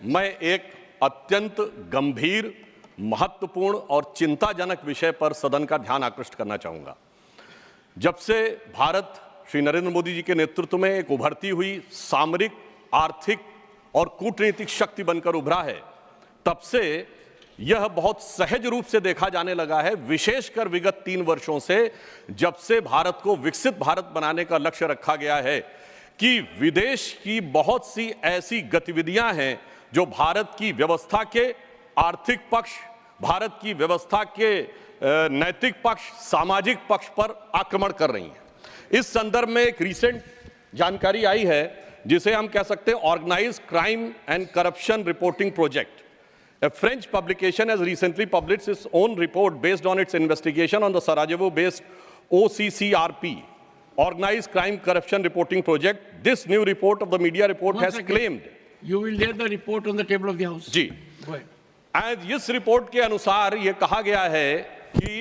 मैं एक अत्यंत गंभीर, महत्वपूर्ण और चिंताजनक विषय पर सदन का ध्यान आकृष्ट करना चाहूंगा। जब से भारत श्री नरेंद्र मोदी जी के नेतृत्व में एक उभरती हुई सामरिक, आर्थिक और कूटनीतिक शक्ति बनकर उभरा है, तब से यह बहुत सहज रूप से देखा जाने लगा है, विशेषकर विगत 3 वर्षों से, जब से भारत को विकसित भारत बनाने का लक्ष्य रखा गया है, कि विदेश की बहुत सी ऐसी गतिविधियां हैं जो भारत की व्यवस्था के आर्थिक पक्ष, भारत की व्यवस्था के नैतिक पक्ष, सामाजिक पक्ष पर आक्रमण कर रही हैं। इस संदर्भ में एक रिसेंट जानकारी आई है जिसे हम कह सकते हैं organized crime and corruption reporting project. A French publication has recently published its own report based on its investigation on the Sarajevo-based OCCRP, Organized Crime Corruption Reporting Project. This new report of the media report has claimed. You will lay the report on the table of the House. जी। Go ahead. And इस report के अनुसार ये कहा गया है कि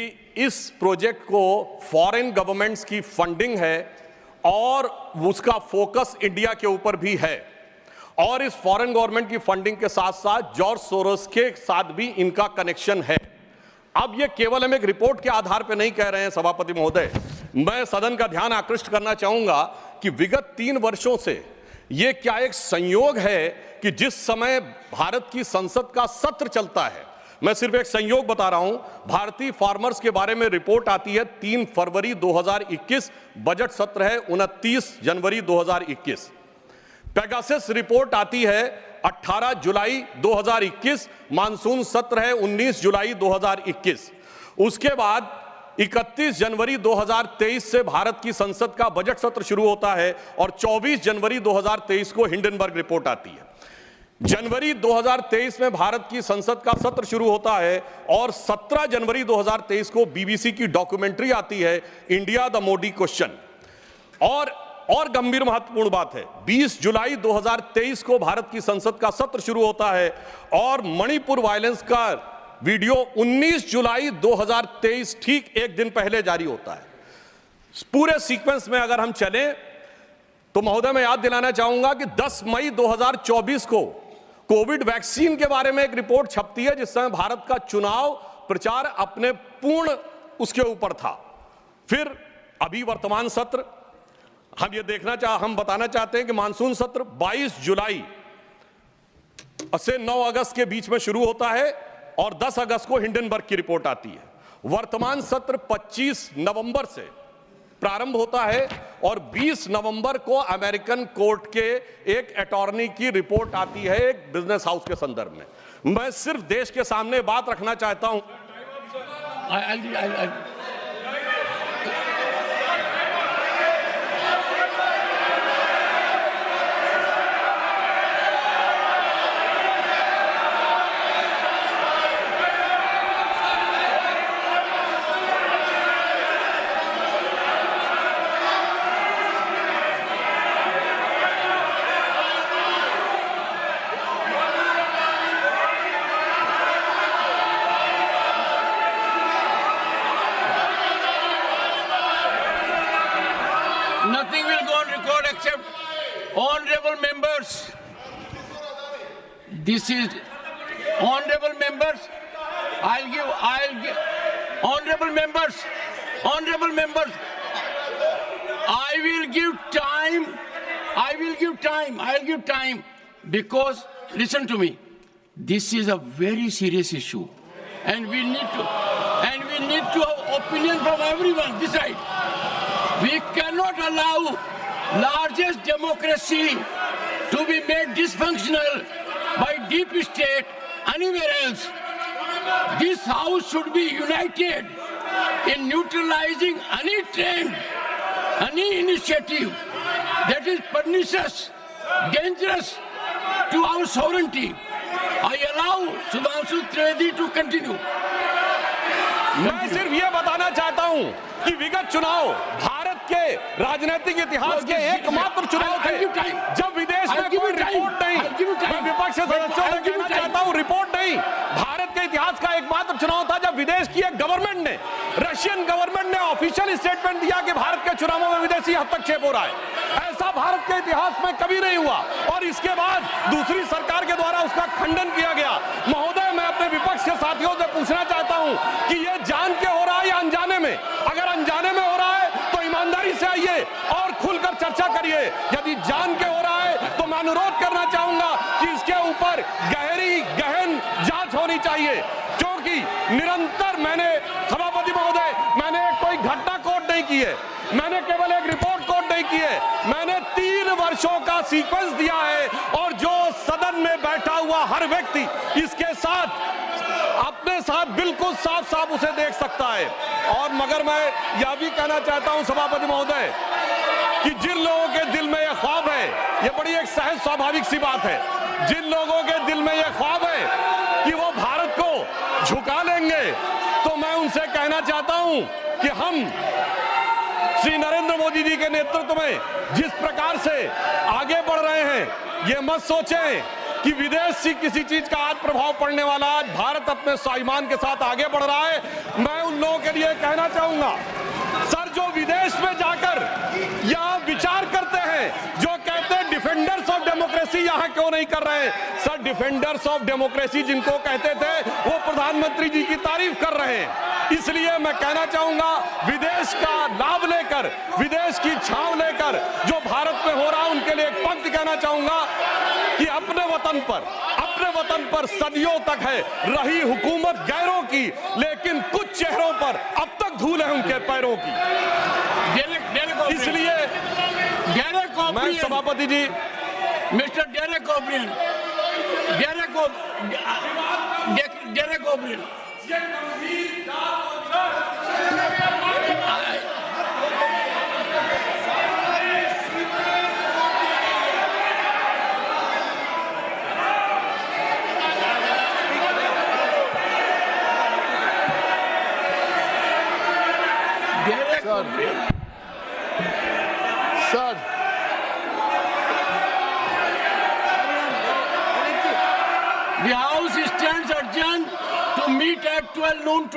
इस प्रोजेक्ट को फॉरेन गवर्नमेंट्स की फंडिंग है और उसका फोकस इंडिया के ऊपर भी है, और इस फॉरेन गवर्नमेंट की फंडिंग के साथ साथ जॉर्ज सोरोस के साथ भी इनका कनेक्शन है। अब ये केवल हम एक रिपोर्ट के आधार पर नहीं कह रहे हैं सभापति महोदय, मैं सदन का ध्यान आकृष्ट करना चाहूंगा कि विगत 3 वर्षों से ये क्या एक संयोग है कि जिस समय भारत की संसद का सत्र चलता है, मैं सिर्फ एक संयोग बता रहा हूं, भारतीय फार्मर्स के बारे में रिपोर्ट आती है 3 फरवरी 2021, बजट सत्र है 29 जनवरी 2021। पेगासस रिपोर्ट आती है 18 जुलाई 2021, मानसून सत्र है 19 जुलाई 2021। उसके बाद 31 जनवरी 2023 से भारत की संसद का बजट सत्र शुरू होता है और 24 जनवरी 2023 को हिंडनबर्ग रिपोर्ट आती है। जनवरी 2023 में भारत की संसद का सत्र शुरू होता है और 17 जनवरी 2023 को बीबीसी की डॉक्यूमेंट्री आती है, इंडिया द मोदी क्वेश्चन। और गंभीर महत्वपूर्ण बात है, 20 जुलाई 2023 को भारत की संसद का सत्र शुरू होता है और मणिपुर वायलेंस का वीडियो 19 जुलाई 2023, ठीक एक दिन पहले जारी होता है। पूरे सीक्वेंस में अगर हम चलें तो महोदय मैं याद दिलाना चाहूंगा कि 10 मई 2024 को कोविड वैक्सीन के बारे में एक रिपोर्ट छपती है, जिस समय भारत का चुनाव प्रचार अपने पूर्ण उसके ऊपर था। फिर अभी वर्तमान सत्र हम बताना चाहते हैं कि मानसून सत्र 22 जुलाई से 9 अगस्त के बीच में शुरू होता है और 10 अगस्त को हिंडनबर्ग की रिपोर्ट आती है। वर्तमान सत्र 25 नवंबर से प्रारंभ होता है और 20 नवंबर को अमेरिकन कोर्ट के एक अटॉर्नी की रिपोर्ट आती है एक बिजनेस हाउस के संदर्भ में। मैं सिर्फ देश के सामने बात रखना चाहता हूं। Nothing will go on record except honorable members. This is honorable members. I'll give honorable members. I will give time because listen to me. This is a very serious issue, and we need to have opinion from everyone this side. We cannot allow largest democracy to be made dysfunctional by deep state anywhere else. This house should be united in neutralizing any trend, any initiative that is pernicious, dangerous to our sovereignty. I allow Sudhanshu Trivedi to continue. मैं सिर्फ ये बताना चाहता हूं कि विगत चुनाव भारत के राजनीतिक इतिहास के एकमात्र चुनाव थे जब विदेश में कोई रिपोर्ट नहीं, मैं विपक्ष के सदस्यों से कहना चाहता हूं, रिपोर्ट नहीं, भारत के इतिहास का एकमात्र चुनाव था जब विदेश की एक गवर्नमेंट ने, रशियन गवर्नमेंट ने ऑफिशियल स्टेटमेंट दिया कि भारत के चुनावों में विदेशी हस्तक्षेप हो रहा है। ऐसा भारत के इतिहास में कभी नहीं हुआ और इसके बाद दूसरी सरकार के द्वारा उसका पूछना चाहता हूं कि ये जान के हो रहा है या अनजाने में? अगर अनजाने में हो रहा है तो ईमानदारी से आइए और खुलकर चर्चा करिए। यदि जान के हो रहा है तो मैं अनुरोध करना चाहूंगा कि इसके ऊपर गहन जांच होनी चाहिए, क्योंकि निरंतर सभापति महोदय, मैंने कोई घटना कोट नहीं की है, मैंने केवल एक रिपोर्ट कोट नहीं की है, मैंने 3 वर्षों का सीक्वेंस दिया है और जो सदन में बैठा हुआ हर व्यक्ति इसके साथ अपने साथ बिल्कुल साफ साफ उसे देख सकता है। और मगर मैं यह भी कहना चाहता हूं सभापति महोदय कि जिन लोगों के दिल में यह ख्वाब है, यह बड़ी एक सहज स्वाभाविक सी बात है, जिन लोगों के दिल में यह ख्वाब है कि वो भारत को झुका लेंगे, तो मैं उनसे कहना चाहता हूं कि हम श्री नरेंद्र मोदी जी के नेतृत्व में जिस प्रकार से आगे बढ़ रहे हैं, ये मत सोचें कि विदेश से किसी चीज का आज प्रभाव पड़ने वाला। आज भारत अपने स्वाभिमान के साथ आगे बढ़ रहा है। मैं उन लोगों के लिए कहना चाहूंगा, सर, जो विदेश में जाकर यह विचार करते हैं, जो कहते हैं डिफेंडर्स ऑफ डेमोक्रेसी यहां क्यों नहीं कर रहे हैं? सर, डिफेंडर्स ऑफ डेमोक्रेसी जिनको कहते थे वो प्रधानमंत्री जी की तारीफ कर रहे हैं। इसलिए मैं कहना चाहूंगा, विदेश का लाभ लेकर, विदेश की छाव लेकर जो भारत में हो रहा है, उनके लिए एक पंक्ति कहना चाहूंगा कि अपने वतन पर सदियों तक है रही हुकूमत गैरों की, लेकिन कुछ चेहरों पर अब तक धूल है उनके पैरों की। इसलिए मैं सभापति ji, mister Derek O'Brien, Sir. The House stands adjourned to meet at 12 noon.